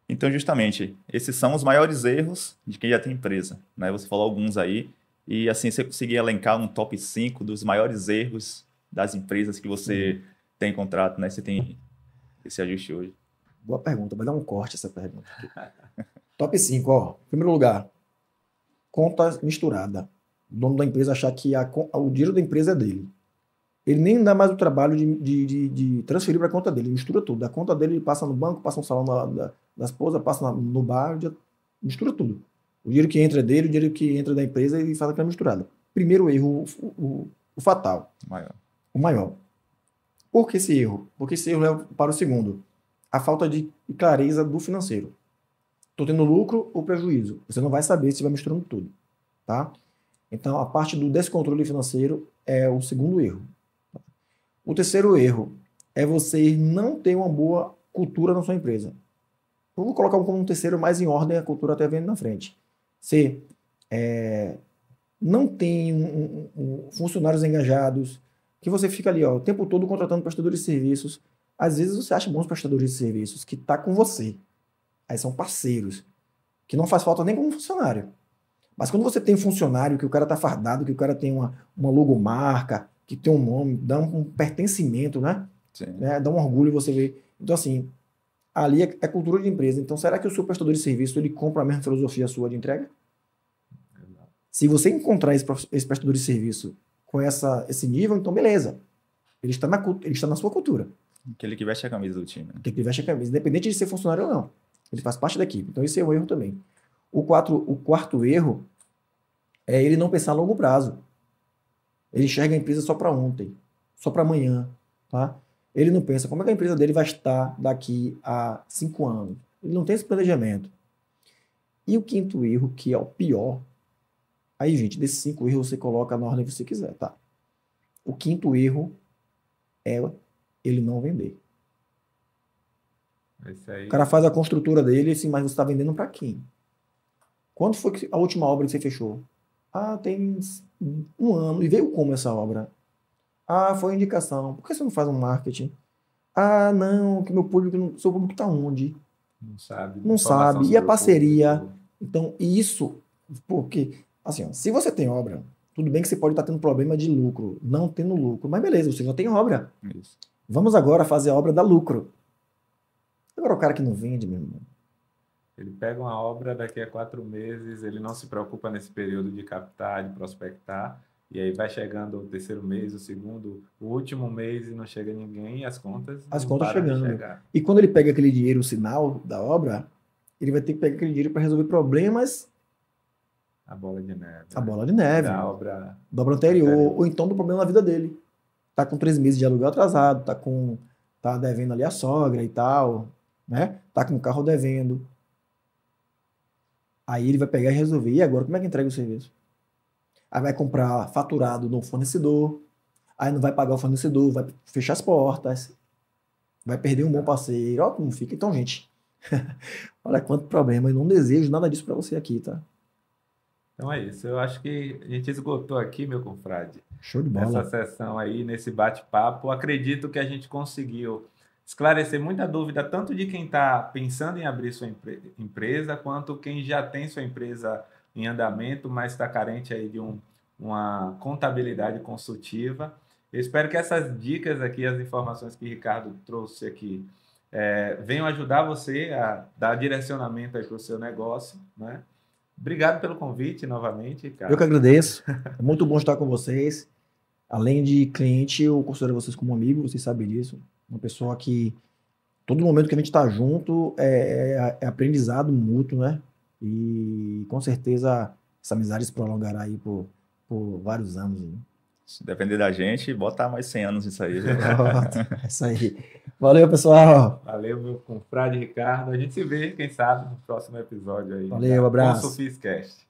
Então, justamente, esses são os maiores erros de quem já tem empresa. Né? Você falou alguns aí, e assim, você conseguia elencar um top 5 dos maiores erros das empresas que você tem encontrado, né? Você tem esse ajuste hoje. Boa pergunta, vai dar um corte essa pergunta aqui. Top 5, ó. Primeiro lugar, conta misturada. O dono da empresa achar que o dinheiro da empresa é dele. Ele nem dá mais o trabalho de transferir para a conta dele, ele mistura tudo. Da conta dele, ele passa no banco, passa no salão da esposa, passa no bar, mistura tudo. O dinheiro que entra é dele, o dinheiro que entra da empresa, ele faz aquela misturada. Primeiro erro, o fatal. O maior. Por que esse erro? Porque esse erro leva para o segundo. A falta de clareza do financeiro. Estou tendo lucro ou prejuízo? Você não vai saber se vai misturando tudo. Tá? Então, a parte do descontrole financeiro é o segundo erro. O terceiro erro é você não ter uma boa cultura na sua empresa. Eu vou colocar como um terceiro mais em ordem, a cultura até vendo na frente. Você não tem funcionários engajados, que você fica ali o tempo todo contratando prestadores de serviços. Às vezes você acha bons prestadores de serviços que tá com você. Aí são parceiros, que não faz falta nem como funcionário. Mas quando você tem um funcionário, que o cara tá fardado, que o cara tem uma logomarca, que tem um nome, dá um pertencimento, né? Sim. Dá um orgulho você ver. Então, assim, ali é cultura de empresa. Então, será que o seu prestador de serviço, ele compra a mesma filosofia sua de entrega? Se você encontrar esse prestador de serviço com esse nível, então beleza. Ele está na sua cultura. Aquele que veste a camisa do time. Aquele que veste a camisa, independente de ser funcionário ou não. Ele faz parte da equipe. Então esse é um erro também. O quarto erro é ele não pensar a longo prazo. Ele enxerga a empresa só para ontem, só para amanhã. Tá? Ele não pensa como é que a empresa dele vai estar daqui a 5 anos. Ele não tem esse planejamento. E o quinto erro, que é o pior, aí, gente, desses 5 erros você coloca na ordem que você quiser, tá? O quinto erro é ele não vender. Aí... O cara faz a construtora dele, assim, mas você está vendendo para quem? Quando foi a última obra que você fechou? Ah, tem 1 ano. E veio como essa obra? Ah, foi indicação. Por que você não faz um marketing? Ah, não, que seu público está onde? Não sabe. Não sabe. E a parceria? Então, isso, porque... Assim, se você tem obra, tudo bem que você pode estar tendo problema de lucro, não tendo lucro, mas beleza, você já tem obra. Isso. Vamos agora fazer a obra dar lucro. Agora o cara que não vende, meu irmão. Ele pega uma obra daqui a 4 meses, ele não se preocupa nesse período de captar, de prospectar, e aí vai chegando o terceiro mês, o segundo, o último mês e não chega ninguém, e as contas chegando. E quando ele pega aquele dinheiro, o sinal da obra, ele vai ter que pegar aquele dinheiro para resolver problemas. A bola de neve. A bola de neve. Da obra anterior, ou então do problema na vida dele. Tá com 3 meses de aluguel atrasado, tá devendo ali a sogra e tal, né? Tá com o carro devendo. Aí ele vai pegar e resolver. E agora, como é que entrega o serviço? Aí vai comprar faturado no fornecedor, aí não vai pagar o fornecedor, vai fechar as portas, vai perder um bom parceiro. Olha como fica. Então, gente, olha quanto problema. Eu não desejo nada disso para você aqui, tá? Então é isso. Eu acho que a gente esgotou aqui, meu confrade. Show de bola. Essa sessão aí, nesse bate-papo. Acredito que a gente conseguiu esclarecer muita dúvida, tanto de quem está pensando em abrir sua empresa, quanto quem já tem sua empresa em andamento, mas está carente aí de uma contabilidade consultiva. Eu espero que essas dicas aqui, as informações que o Ricardo trouxe aqui, venham ajudar você a dar direcionamento aí para o seu negócio, né? Obrigado pelo convite novamente, Ricardo. Eu que agradeço. É muito bom estar com vocês. Além de cliente, eu considero vocês como amigo, vocês sabem disso. Uma pessoa que, todo momento que a gente está junto, é aprendizado mútuo, né? E com certeza essa amizade se prolongará aí por vários anos. Né? Se depender da gente, bota mais 100 anos nisso aí. É isso aí. Valeu, pessoal. Valeu, meu confrade Ricardo. A gente se vê, quem sabe, no próximo episódio aí. Valeu, abraço. Com o Sofiscast.